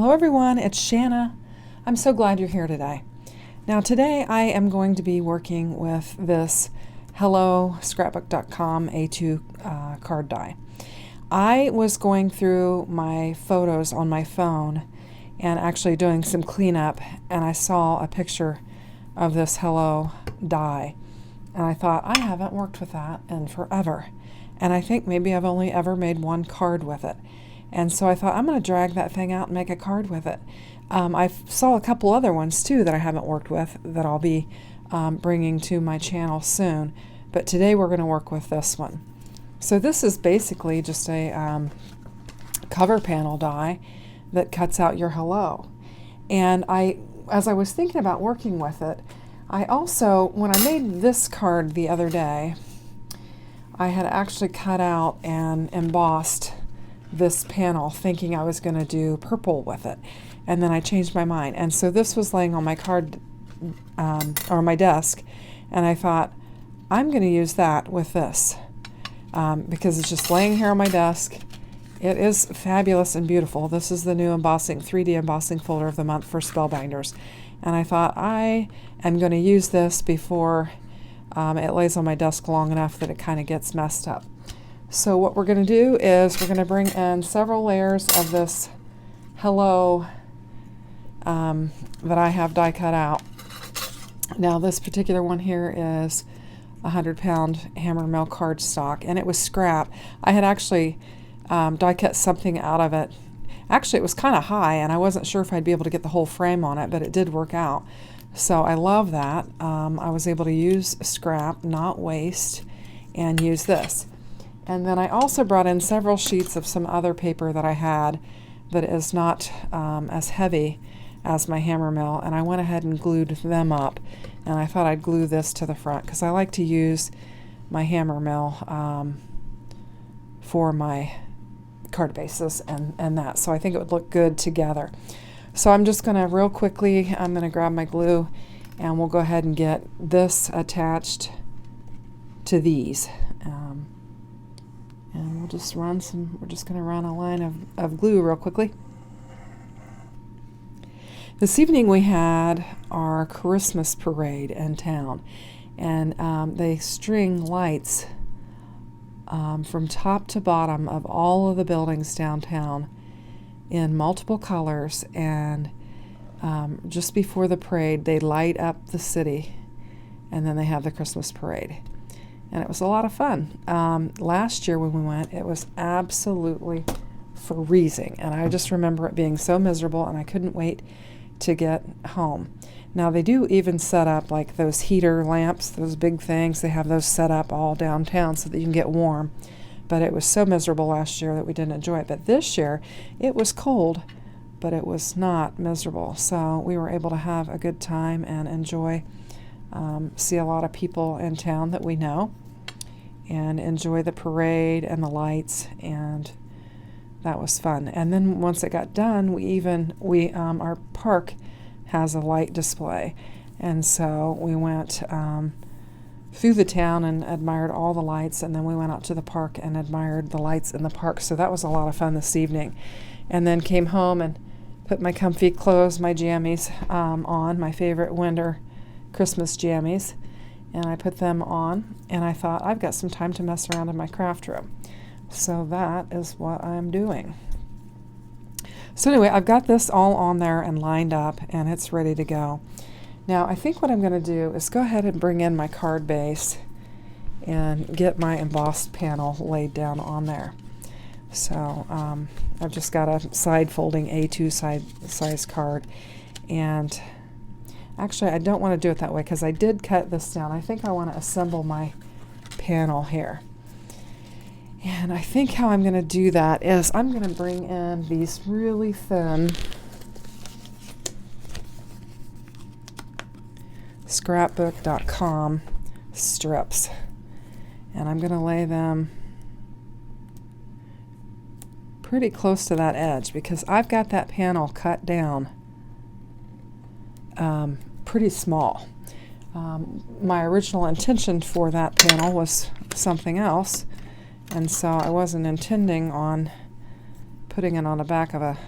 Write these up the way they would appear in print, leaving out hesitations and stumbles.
Hello everyone, it's Shanna. I'm so glad you're here today. Now today I am going to be working with this Hello Scrapbook.com A2 card die. I was going through my photos on my phone and actually doing some cleanup, and I saw a picture of this Hello die, and I thought, I haven't worked with that in forever, and I think maybe I've only ever made one card with it. And so I thought, I'm going to drag that thing out and make a card with it. I saw a couple other ones too that I haven't worked with that I'll be bringing to my channel soon. But today we're going to work with this one. So this is basically just a cover panel die that cuts out your hello. And as I was thinking about working with it, I also, when I made this card the other day, I had actually cut out and embossed this panel thinking I was going to do purple with it, and then I changed my mind. And so this was laying on my card or my desk, and I thought, I'm going to use that with this because it's just laying here on my desk. It is fabulous and beautiful. This is the new 3D embossing folder of the month for Spellbinders, and I thought I am going to use this before it lays on my desk long enough that it kind of gets messed up. So what we're going to do is we're going to bring in several layers of this hello that I have die cut out. Now this particular one here is 100-pound hammer mill cardstock, and it was scrap. I had actually die cut something out of it. Actually, it was kind of high, and I wasn't sure if I'd be able to get the whole frame on it, but it did work out. So I love that. I was able to use scrap, not waste, and use this. And then I also brought in several sheets of some other paper that I had that is not as heavy as my hammer mill, and I went ahead and glued them up. And I thought I'd glue this to the front because I like to use my hammer mill for my card bases and that. So I think it would look good together. So I'm just going to real quickly, I'm going to grab my glue and we'll go ahead and get this attached to these. And we'll just we're just going to run a line of glue real quickly. This evening we had our Christmas parade in town, and they string lights from top to bottom of all of the buildings downtown in multiple colors, and just before the parade they light up the city, and then they have the Christmas parade. And it was a lot of fun. Last year when we went, it was absolutely freezing, and I just remember it being so miserable, and I couldn't wait to get home. Now they do even set up like those heater lamps, those big things. They have those set up all downtown so that you can get warm. But it was so miserable last year that we didn't enjoy it. But this year, it was cold, but it was not miserable. So we were able to have a good time and enjoy, see a lot of people in town that we know, and enjoy the parade and the lights, and that was fun. And then once it got done, our park has a light display, and so we went through the town and admired all the lights, and then we went out to the park and admired the lights in the park. So that was a lot of fun this evening. And then came home and put my comfy clothes, my jammies on, my favorite winter Christmas jammies, and I put them on, and I thought, I've got some time to mess around in my craft room. So that is what I'm doing. So anyway, I've got this all on there and lined up, and it's ready to go. Now I think what I'm going to do is go ahead and bring in my card base and get my embossed panel laid down on there. So I've just got a side folding A2 size card, and actually I don't want to do it that way because I did cut this down. I think I want to assemble my panel here. And I think how I'm going to do that is I'm going to bring in these really thin Scrapbook.com strips, and I'm going to lay them pretty close to that edge because I've got that panel cut down pretty small. My original intention for that panel was something else, and so I wasn't intending on putting it on the back of a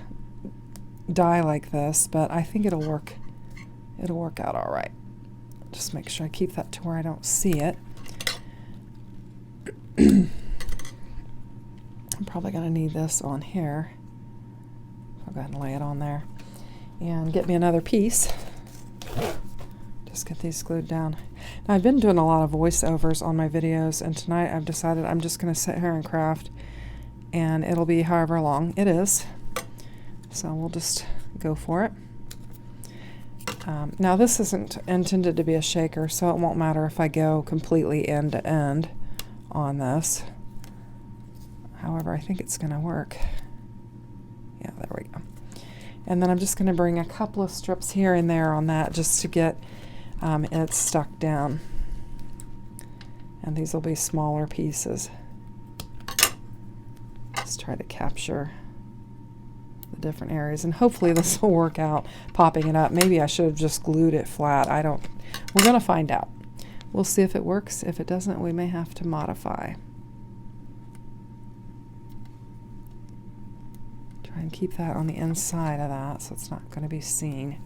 die like this, but I think it'll work out all right. Just make sure I keep that to where I don't see it. I'm probably going to need this on here. I'll go ahead and lay it on there and get me another piece. Just get these glued down. Now, I've been doing a lot of voiceovers on my videos, and tonight I've decided I'm just going to sit here and craft, and it'll be however long it is. So we'll just go for it. Now, this isn't intended to be a shaker, so it won't matter if I go completely end to end on this. However, I think it's going to work. Yeah, there we go. And then I'm just going to bring a couple of strips here and there on that just to get it stuck down. And these will be smaller pieces. Just try to capture the different areas, and hopefully this will work out popping it up. Maybe I should have just glued it flat. We're going to find out. We'll see if it works. If it doesn't, we may have to modify. Try and keep that on the inside of that so it's not going to be seen.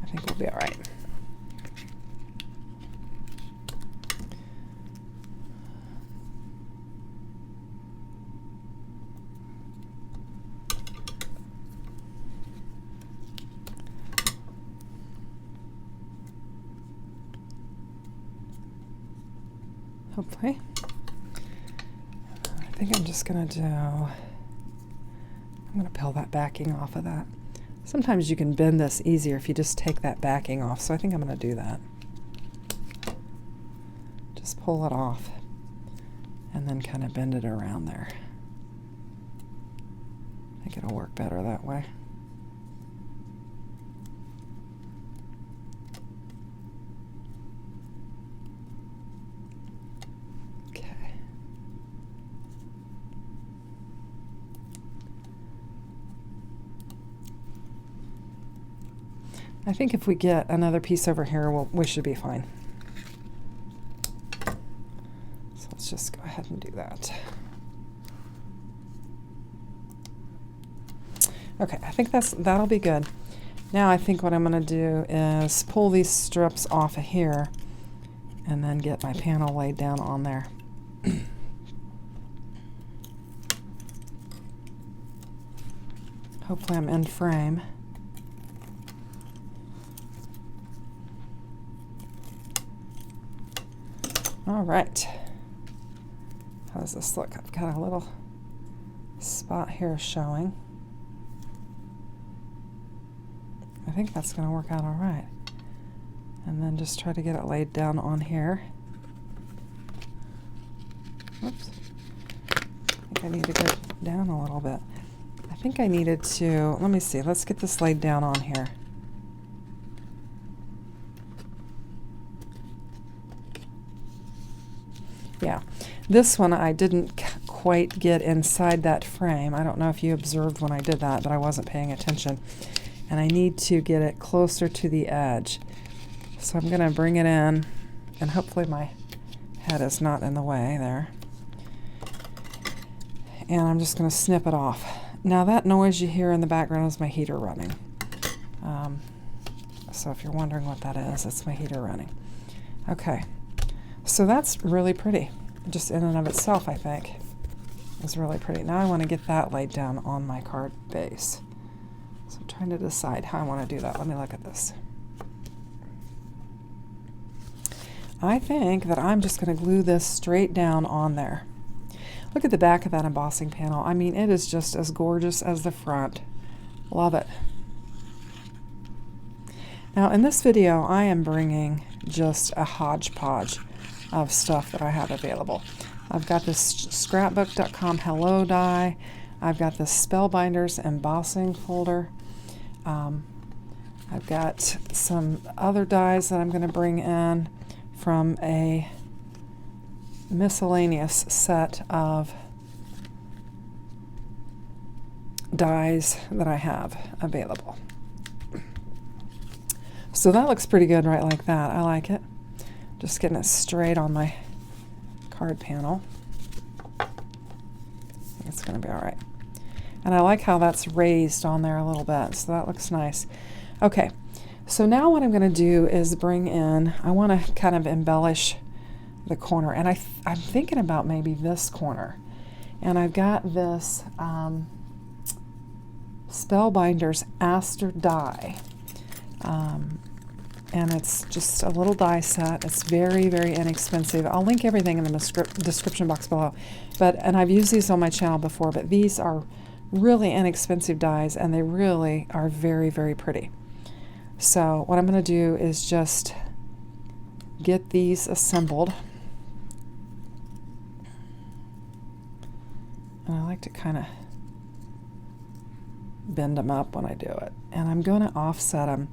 I think we'll be all right. Hopefully. I think I'm just going to I'm going to peel that backing off of that. Sometimes you can bend this easier if you just take that backing off, so I think I'm going to do that. Just pull it off and then kind of bend it around there. I think it'll work better that way. I think if we get another piece over here, we should be fine. So let's just go ahead and do that. Okay, I think that'll be good. Now I think what I'm going to do is pull these strips off of here and then get my panel laid down on there. Hopefully I'm in frame. All right. How does this look? I've got a little spot here showing. I think that's going to work out all right. And then just try to get it laid down on here. Oops. I think I need to go down a little bit. I think I needed to, let me see, let's get this laid down on here. Yeah, this one I didn't quite get inside that frame. I don't know if you observed when I did that, but I wasn't paying attention. And I need to get it closer to the edge. So I'm going to bring it in, and hopefully my head is not in the way there. And I'm just going to snip it off. Now that noise you hear in the background is my heater running. So if you're wondering what that is, it's my heater running. Okay. So that's really pretty, just in and of itself, I think. It's really pretty. Now I want to get that laid down on my card base. So I'm trying to decide how I want to do that. Let me look at this. I think that I'm just going to glue this straight down on there. Look at the back of that embossing panel. I mean, it is just as gorgeous as the front. Love it. Now in this video, I am bringing just a hodgepodge of stuff that I have available. I've got this scrapbook.com hello die. I've got this Spellbinders embossing folder. I've got some other dies that I'm going to bring in from a miscellaneous set of dies that I have available. So that looks pretty good right like that. I like it. Just getting it straight on my card panel. I think it's going to be all right. And I like how that's raised on there a little bit, so that looks nice. Okay, so now what I'm going to do is bring in, I want to kind of embellish the corner, and I'm thinking about maybe this corner. And I've got this Spellbinders Aster die. And it's just a little die set. It's very, very inexpensive. I'll link everything in the description box below. And I've used these on my channel before, but these are really inexpensive dies, and they really are very, very pretty. So what I'm going to do is just get these assembled. And I like to kind of bend them up when I do it. And I'm going to offset them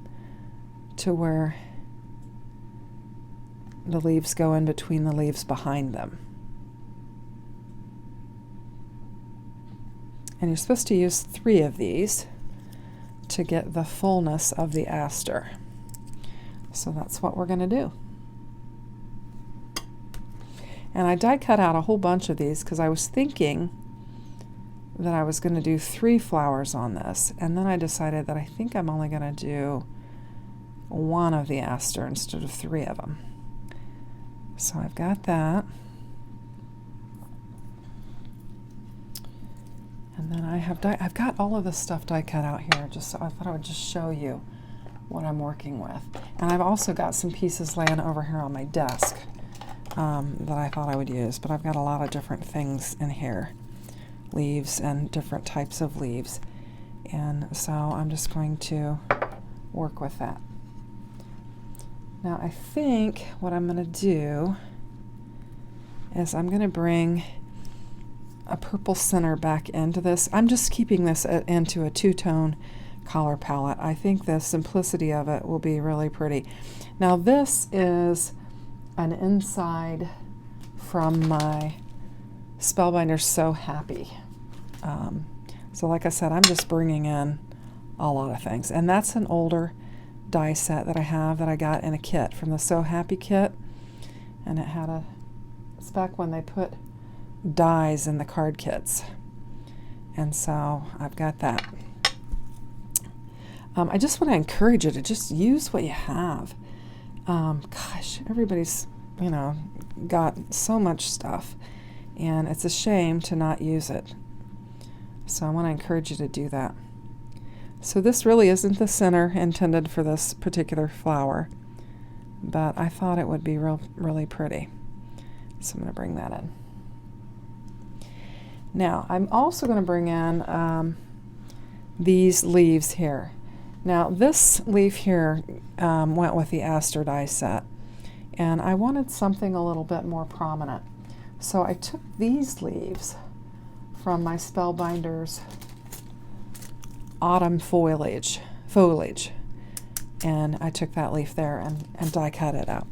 to where the leaves go in between the leaves behind them. And you're supposed to use 3 of these to get the fullness of the aster. So that's what we're going to do. And I die cut out a whole bunch of these because I was thinking that I was going to do 3 flowers on this, and then I decided that I think I'm only going to do 1 of the aster instead of 3 of them. So I've got that. And then I've got all of this stuff die cut out here, just so I thought I would just show you what I'm working with. And I've also got some pieces laying over here on my desk that I thought I would use, but I've got a lot of different things in here, leaves and different types of leaves. And so I'm just going to work with that. Now I think what I'm going to do is I'm going to bring a purple center back into this. I'm just keeping this into a 2-tone color palette. I think the simplicity of it will be really pretty. Now this is an inside from my Spellbinders So Happy. So like I said, I'm just bringing in a lot of things. And that's an older die set that I have that I got in a kit from the So Happy kit. And it had it's back when they put dies in the card kits. And so I've got that. I just want to encourage you to just use what you have. Gosh, everybody's, got so much stuff, and it's a shame to not use it. So I want to encourage you to do that. So this really isn't the center intended for this particular flower, but I thought it would be really pretty. So I'm going to bring that in. Now I'm also going to bring in these leaves here. Now this leaf here went with the aster die set, and I wanted something a little bit more prominent. So I took these leaves from my Spellbinders Autumn Foliage, and I took that leaf there and die cut it out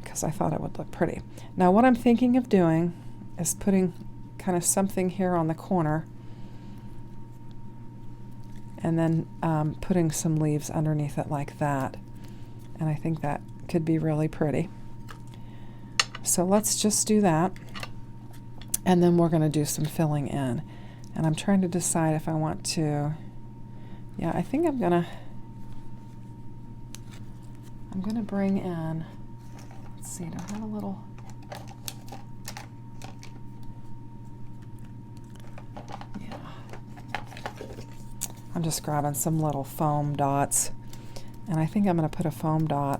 because I thought it would look pretty. Now what I'm thinking of doing is putting kind of something here on the corner, and then putting some leaves underneath it like that, and I think that could be really pretty. So let's just do that, and then we're going to do some filling in. And I'm trying to decide if I want to, yeah, I think I'm going to bring in, let's see, do I have a little, I'm just grabbing some little foam dots, and I think I'm going to put a foam dot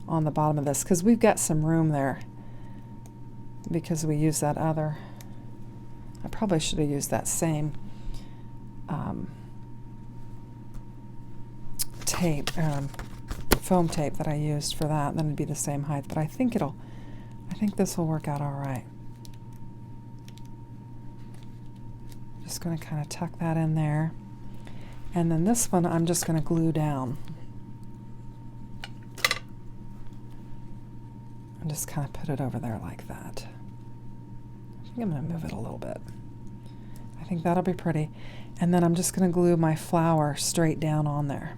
on the bottom of this because we've got some room there because we use that other, I probably should have used that same foam tape that I used for that, then it'd be the same height, but I think this will work out all right. Just going to kind of tuck that in there. And then this one I'm just going to glue down. And just kind of put it over there like that. I think I'm going to move it a little bit. I think that'll be pretty. And then I'm just going to glue my flower straight down on there.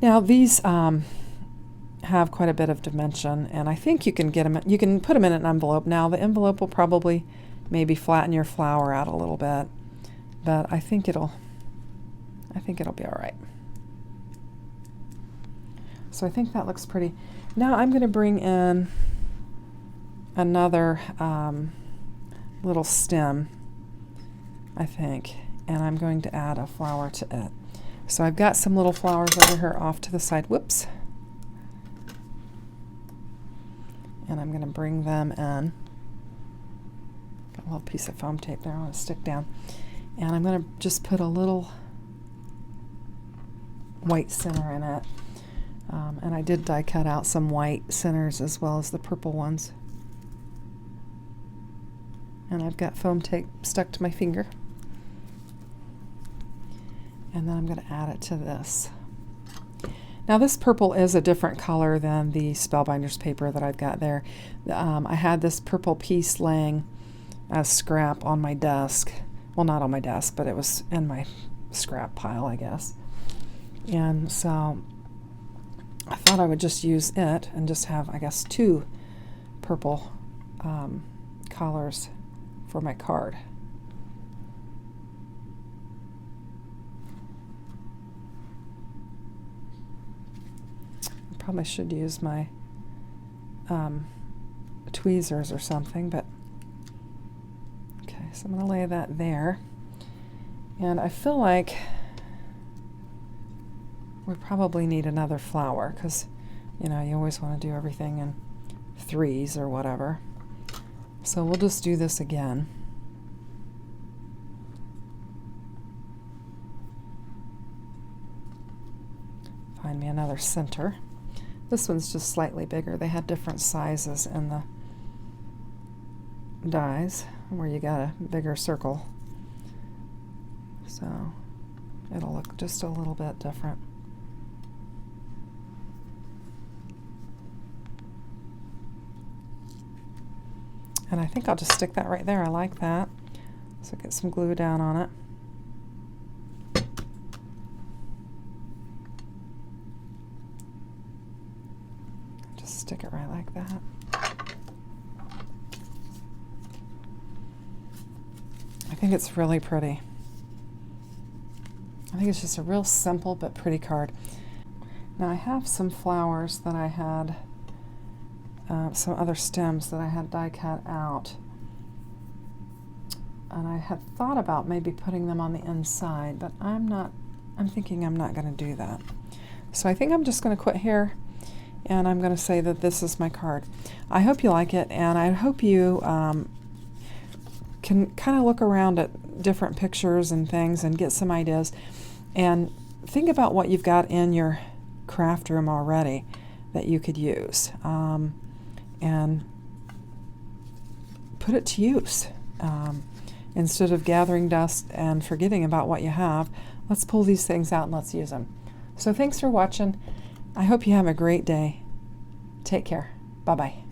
Now these have quite a bit of dimension, and I think you can get them. You can put them in an envelope. Now the envelope will probably maybe flatten your flower out a little bit. But I think it'll be all right. So I think that looks pretty. Now I'm going to bring in another little stem, I think, and I'm going to add a flower to it. So I've got some little flowers over here off to the side. Whoops. And I'm going to bring them in. Got a little piece of foam tape there I want to stick down. And I'm going to just put a little white center in it. And I did die cut out some white centers as well as the purple ones. And I've got foam tape stuck to my finger. And then I'm going to add it to this. Now this purple is a different color than the Spellbinders paper that I've got there. I had this purple piece laying as scrap on my desk. Well, not on my desk, but it was in my scrap pile, I guess. And so I thought I would just use it and just have, I guess, 2 purple collars for my card. I probably should use my tweezers or something, but okay, so I'm going to lay that there. And I feel like we probably need another flower because, you know, you always want to do everything in 3s or whatever. So we'll just do this again. Find me another center. This one's just slightly bigger. They had different sizes in the dies where you got a bigger circle. So it'll look just a little bit different. And I think I'll just stick that right there. I like that. So get some glue down on it. Just stick it right like that. I think it's really pretty. I think it's just a real simple but pretty card. Now I have some flowers that I had, some other stems that I had die cut out. And I had thought about maybe putting them on the inside, but I'm thinking I'm not going to do that. So I think I'm just going to quit here, and I'm going to say that this is my card. I hope you like it, and I hope you can kind of look around at different pictures and things and get some ideas. And think about what you've got in your craft room already that you could use, and put it to use. Instead of gathering dust and forgetting about what you have, let's pull these things out and let's use them. So thanks for watching. I hope you have a great day. Take care. Bye-bye.